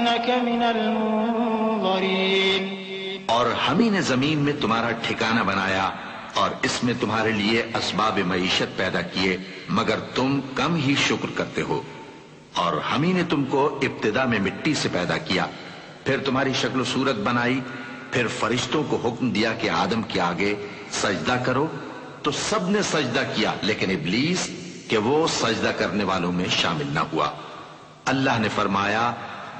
إنك من المنظرين. اور ہم ہی نے زمین میں تمہارا ٹھکانہ بنایا اور اس میں تمہارے لیے اسباب معیشت پیدا کیے، مگر تم کم ہی شکر کرتے ہو. اور ہم ہی نے تم کو ابتدا میں مٹی سے پیدا کیا، پھر تمہاری شکل و صورت بنائی، پھر فرشتوں کو حکم دیا کہ آدم کے آگے سجدہ کرو، تو سب نے سجدہ کیا لیکن ابلیس کہ وہ سجدہ کرنے والوں میں شامل نہ ہوا. اللہ نے فرمایا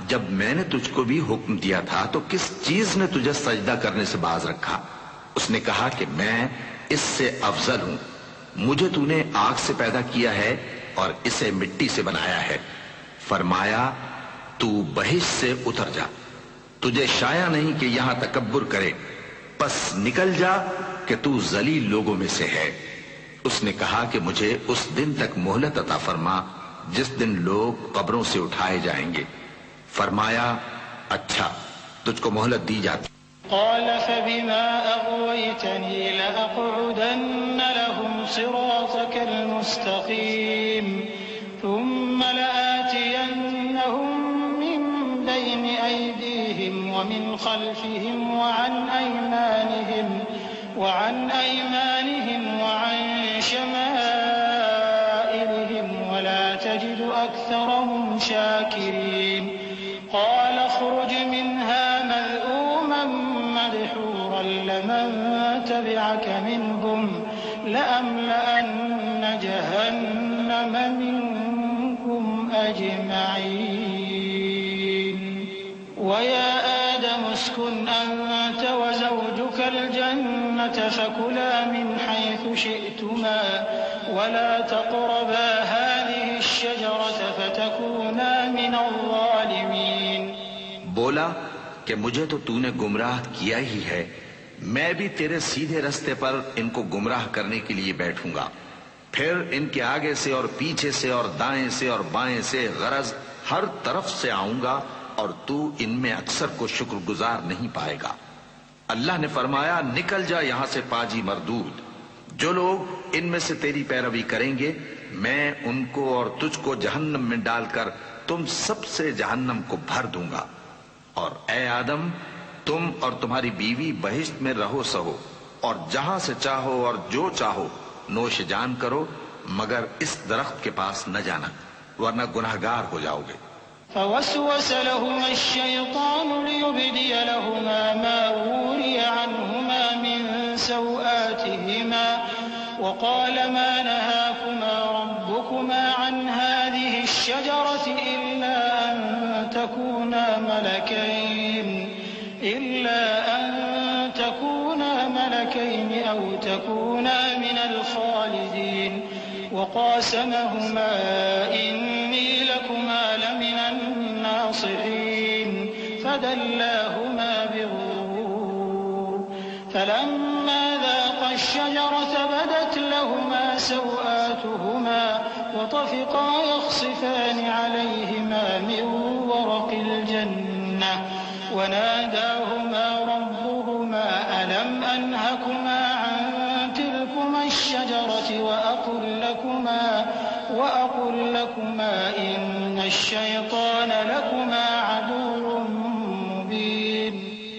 جب میں نے تجھ کو بھی حکم دیا تھا تو کس چیز نے تجھے سجدہ کرنے سے باز رکھا؟ اس نے کہا کہ میں اس سے افضل ہوں، مجھے تو نے آگ سے پیدا کیا ہے اور اسے مٹی سے بنایا ہے. فرمایا تو بہشت سے اتر جا، تجھے شایع نہیں کہ یہاں تکبر کرے، پس نکل جا کہ تو ذلیل لوگوں میں سے ہے. اس نے کہا کہ مجھے اس دن تک مہلت عطا فرما جس دن لوگ قبروں سے اٹھائے جائیں گے. فرمایا اچھا تجھ کو مہلت دی جاتی. قال فبما أغويتني لأقعدن لهم صراطك المستقيم ثم لآتينهم من بين أيديهم ومن خلفهم وعن أيمانهم وعن شمائلهم ولا تجد أكثرهم شاكرين. قال اخرج منها مذءوما مدحورا لمن تبعك منهم لأملأن جهنم منكم أجمعين. ويا آدم اسكن أنت وزوجك الجنة فكلا من حيث شئتما ولا تقربا هذه الشجرة فتكونا من الظالمين. بولا کہ مجھے تو تو نے گمراہ کیا ہی ہے، میں بھی تیرے سیدھے رستے پر ان کو گمراہ کرنے کے لیے بیٹھوں گا، پھر ان کے آگے سے اور پیچھے سے اور دائیں سے اور بائیں سے غرض ہر طرف سے آؤں گا اور تو ان میں اکثر کو شکر گزار نہیں پائے گا. اللہ نے فرمایا نکل جا یہاں سے پاجی مردود، جو لوگ ان میں سے تیری پیروی کریں گے میں ان کو اور تجھ کو جہنم میں ڈال کر تم سب سے جہنم کو بھر دوں گا. اور اے آدم تم اور تمہاری بیوی بہشت میں رہو سہو اور جہاں سے چاہو اور جو چاہو نوش جان کرو، مگر اس درخت کے پاس نہ جانا ورنہ گناہگار ہو جاؤ گے. فوسوس لهما الشيطان ليبدي لهما ما وري عنهما من سوآتهما وقال ما نهاكما ربكما عن هذه الشجرة إلا أن تكونا ملكين أو تكونا من الخالدين. وقاسمهما إني لكما لمن الناصحين فدلاهما بغرور فلما ذاقا الشجرة بدت لهما سوآتهما وطفقا يخصفان عليهما من ورق الجنة وناداهما ربهما ألم أنهكما عن تلكما الشجرة وأقل لكما إن الشيطان لكما عدو مبين.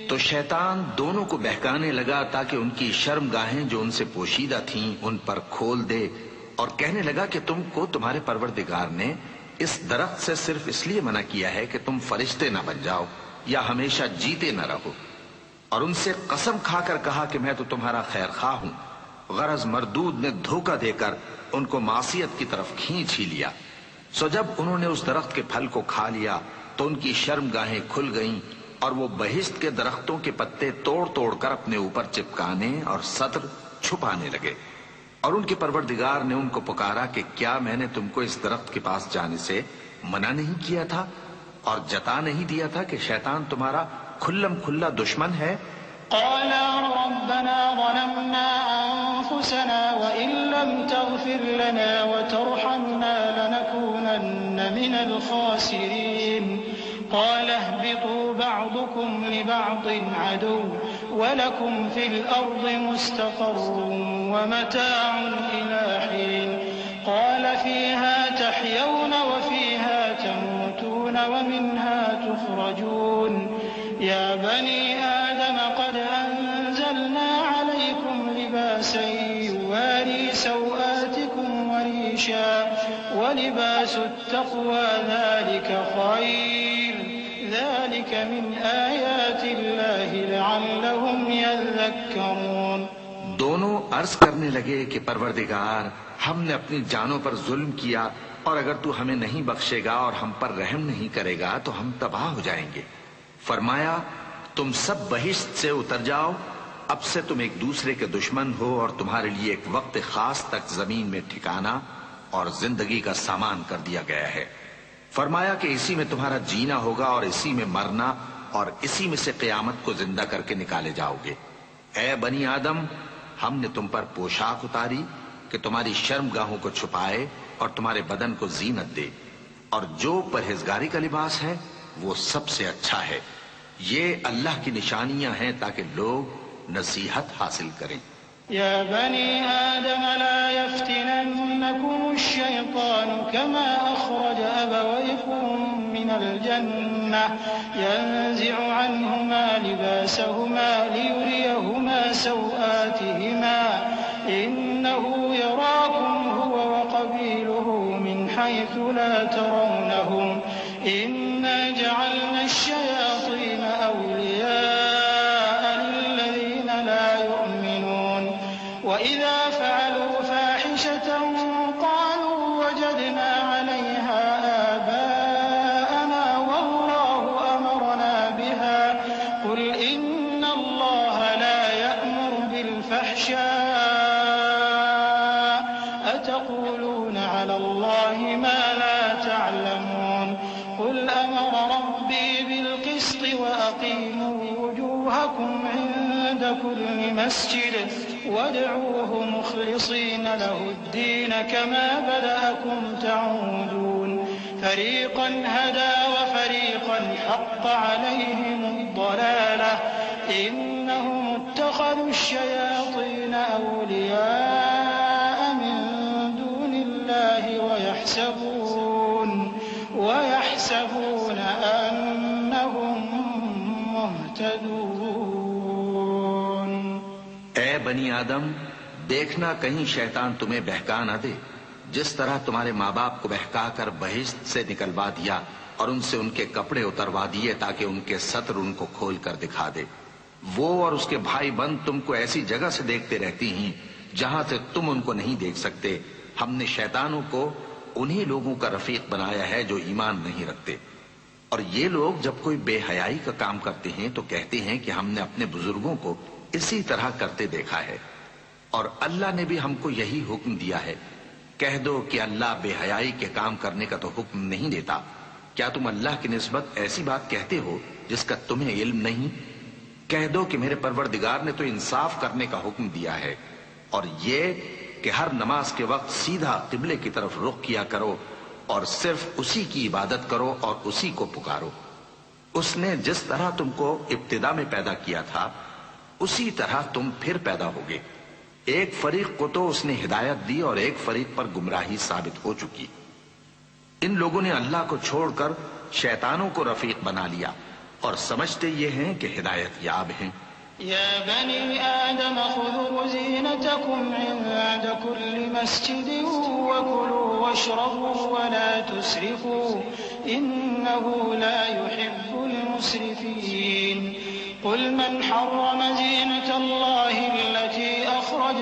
تو شیطان دونوں کو بہکانے لگا تاکہ ان کی شرم گاہیں جو ان سے پوشیدہ تھیں ان پر کھول دے، اور کہنے لگا کہ تم کو تمہارے پروردگار نے اس درخت سے صرف اس لیے منع کیا ہے کہ تم فرشتے نہ بن جاؤ یا ہمیشہ جیتے نہ رہو. اور ان سے قسم کھا کر کہا کہ میں تو تمہارا خیر خواہ ہوں. غرض مردود نے دھوکہ دے کر ان کو معصیت کی طرف کھینچ ہی لیا. سو جب انہوں نے اس درخت کے پھل کو کھا لیا تو ان کی شرم گاہیں کھل گئیں اور وہ بہشت کے درختوں کے پتے توڑ توڑ کر اپنے اوپر چپکانے اور سطر چھپانے لگے. اور ان کے پروردگار نے ان کو پکارا کہ کیا میں نے تم کو اس درخت کے پاس جانے سے منع نہیں کیا تھا اور جتا نہیں دیا تھا کہ شیطان تمہارا کھلم کھلا دشمن ہے؟ قالا ربنا ظلمنا أنفسنا وإن لم تغفر لنا وترحمنا لنكونن من الخاسرين. قال اهبطوا بعضكم لبعض عدو ولكم في الأرض مستقر ومتاع إلى حين. قال فيها تحيون وفيها تموتون ومنها تخرجون. مخرجون يا بني آدم قد أنزلنا عليكم لباسا يواري سوآتكم وريشا ولباس التقوى ذلك خير ذلك من آيات الله لعلهم يذكرون. دونوں عرض کرنے لگے کہ پروردگار ہم نے اپنی جانوں پر ظلم کیا اور اگر تو ہمیں نہیں بخشے گا اور ہم پر رحم نہیں کرے گا تو ہم تباہ ہو جائیں گے. فرمایا تم سب بہشت سے اتر جاؤ، اب سے تم ایک دوسرے کے دشمن ہو اور تمہارے لیے ایک وقت خاص تک زمین میں ٹھکانا اور زندگی کا سامان کر دیا گیا ہے. فرمایا کہ اسی میں تمہارا جینا ہوگا اور اسی میں مرنا اور اسی میں سے قیامت کو زندہ کر کے نکالے جاؤ گے. اے بنی آدم ہم نے تم پر پوشاک اتاری کہ تمہاری شرم گاہوں کو چھپائے اور تمہارے بدن کو زینت دے، اور جو پرہیزگاری کا لباس ہے وہ سب سے اچھا ہے. یہ اللہ کی نشانیاں ہیں تاکہ لوگ نصیحت حاصل کریں. يا بني آدم لا يفتننكم الشيطان كما أخرج أبويكم من الجنة ينزع عنهما لباسهما ليريهما سوآتهما إنه يراكم هو وقبيله من حيث لا ترونهم إنا جعلنا الشياطين أولياء للذين لا يؤمنون وإذا فعلوا فاحشة قالوا وجدنا عليها آباءنا والله أمرنا بها قل إن الله لا يأمر بالفحشاء أتقولون على الله ما لا تعلمون قل أمر ربي بالقسط وأقيموا وجوهكم عند كل مسجد وادعوه مخلصين له الدين كما بدأكم تعودون فريقا هدى وفريقا حق عليهم الضلالة إنهم اتخذوا الشياطين أولياء من دون الله ويحسبون أنهم مهتدون. اے بنی آدم دیکھنا کہیں شیطان تمہیں بہکا نہ دے، جس طرح تمہارے ماں باپ کو بہکا کر بہشت سے نکلوا دیا اور ان سے ان کے کپڑے اتروا دیے تاکہ ان کے ستر ان کو کھول کر دکھا دے. وہ اور اس کے بھائی بند تم کو ایسی جگہ سے دیکھتے رہتی ہیں جہاں سے تم ان کو نہیں دیکھ سکتے. ہم نے شیطانوں کو انہی لوگوں کا رفیق بنایا ہے جو ایمان نہیں رکھتے. اور یہ لوگ جب کوئی بے حیائی کا کام کرتے ہیں تو کہتے ہیں کہ ہم نے اپنے بزرگوں کو اسی طرح کرتے دیکھا ہے اور اللہ نے بھی ہم کو یہی حکم دیا ہے. کہہ دو کہ اللہ بے حیائی کے کام کرنے کا تو حکم نہیں دیتا. کیا تم اللہ کی نسبت ایسی بات کہتے ہو جس کا تمہیں علم نہیں؟ کہہ دو کہ میرے پروردگار نے تو انصاف کرنے کا حکم دیا ہے اور یہ کہ ہر نماز کے وقت سیدھا قبلے کی طرف رخ کیا کرو اور صرف اسی کی عبادت کرو اور اسی کو پکارو. اس نے جس طرح تم کو ابتدا میں پیدا کیا تھا اسی طرح تم پھر پیدا ہوگے. ایک فریق کو تو اس نے ہدایت دی اور ایک فریق پر گمراہی ثابت ہو چکی. ان لوگوں نے اللہ کو چھوڑ کر شیطانوں کو رفیق بنا لیا اور سمجھتے یہ ہیں کہ ہدایت یاب ہیں. يا بني آدم خذوا زينتكم عند كل مسجد وكلوا واشربوا ولا تسرفوا إنه لا يحب المسرفين. قل من حرم زينة الله التي أخرج